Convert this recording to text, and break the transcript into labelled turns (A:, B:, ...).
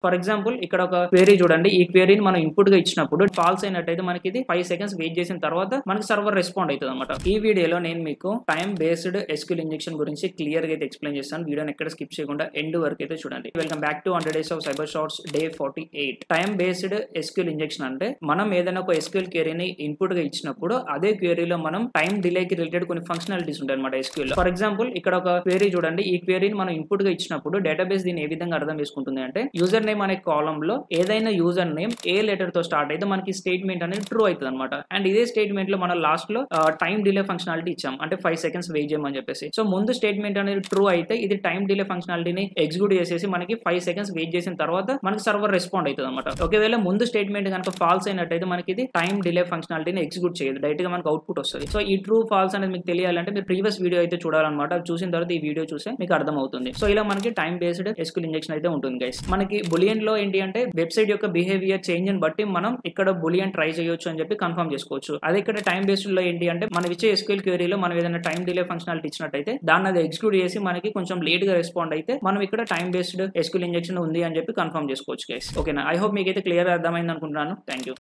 A: For example ఇక్కడ ఒక query చూడండి. ఈ క్వెరీని మనం ఇన్పుట్ గా ఇచ్చినప్పుడు ఫాల్స్ అయినట్టయితే మనకి ఇది 5 సెకండ్స్ వెయిట్ చేసిన తర్వాత మనకి సర్వర్ రెస్పాండ్ అవుతుంది అనమాట. ఈ వీడియోలో నేను మీకు టైం బేస్డ్ SQL ఇంజెక్షన్ గురించి క్లియర్ గా అయితే ఎక్స్ప్లెయిన్ చేస్తాను. వీడియోని ఎక్కడ స్కిప్ చేయకుండా ఎండ్ వరకు అయితే చూడండి. Welcome back to 100 days of cyber shorts day 48. Time based SQL injection అంటే మనం ఏదైనా ఒక SQL క్వెరీని ఇన్పుట్ గా ఇచ్చినప్పుడు అదే క్వెరీలో మనం టైం డిలేకి రిలేటెడ్ కొన్ని ఫంక్షనాలిటీస్ ఉంటాయి అనమాట SQL లో. ఫర్ ఎగ్జాంపుల్ ఇక్కడ ఒక క్వెరీ చూడండి. ఈ క్వెరీని మనం ఇన్పుట్ గా ఇచ్చినప్పుడు డేటాబేస్ దీన్ని ఏ విధంగా అర్థం చేసుకుంటుంది అంటే యూజర్ నేమ్ అనే కాలమ్ లో ఏదైనా యూజర్ నేమ్ ఏ లెటర్ తో స్టార్ట్ అయితే మనకి స్టేట్మెంట్ అనేది ట్రూ అవుతుంది అనమాట. అండ్ ఇదే స్టేట్మెంట్ లో మనం లాస్ట్ లో టైం డిలే ఫంక్షనాలిటీ ఇచ్చాం, అంటే 5 సెకండ్స్ వెయిట్ చేయమని చెప్పేసి. సో ముందు స్టేట్మెంట్ అనేది ట్రూ అయితే ఇది టైం డిలే ఫంక్షనాలిటీని ఎగ్జిక్యూట్ చేసేసి మనకి 5 సెకండ్స్ వెయిట్ చేసిన తర్వాత మనకి సర్వర్ రెస్పాండ్ అవుతుంది అనమాట. ఒకవేళ ముందు స్టేట్మెంట్ కనుక ఫాల్స్ అయినట్టయితే మనకి ఇది టైం డిలే ఫంక్షనాలిటీని ఎగ్జిక్యూట్ చేయదు, డైరెక్ట్ గా మనకి అవుట్పుట్ వస్తుంది. సో ఈ ట్రూ ఫాల్స్ అనేది మీకు తెలియాలంటే మీరు ప్రీవియస్ వీడియో అయితే చూడాలన్నమాట. అది చూసిన తర్వాత ఈ వీడియో చూస్తే మీకు అర్థం అవుతుంది. సో ఇలా మనకి టైం బేస్డ్ SQL ఇంజెక్షన్ అయితే ఉంటుంది గైస్. మనకి బులియన్ లో ఏంటి అంటే వెబ్సైట్ యొక్క బిహేవియర్ చేంజ్ ని బట్టి మనం ఇక్కడ బులియన్ ట్రై చేయొచ్చు అని చెప్పి కన్ఫర్మ్ చేసుకోవచ్చు. అదే ఇక్కడ టైం బేస్డ్ లో ఏంటి అంటే మనం ఇచ్చే SQL క్వెరీలో మనం ఏదైనా టైం డిలే ఫంక్షనాలిటీ ఇచ్చినట్టయితే దాన్ని అది ఎగ్జిక్యూట్ చేసి మనకి కొంచెం లేట్ గా రెస్పాండ్ అయితే మనం ఇక్కడ టైం బేస్డ్ SQL ఇంజెక్షన్ ఉంది అని చెప్పి కన్ఫర్మ్ చేసుకోవచ్చు గైస్. ఓకేనా? ఐ హోప్ మీకైతే క్లియర్ అర్థమైంది అనుకుంటున్నాను. Thank you.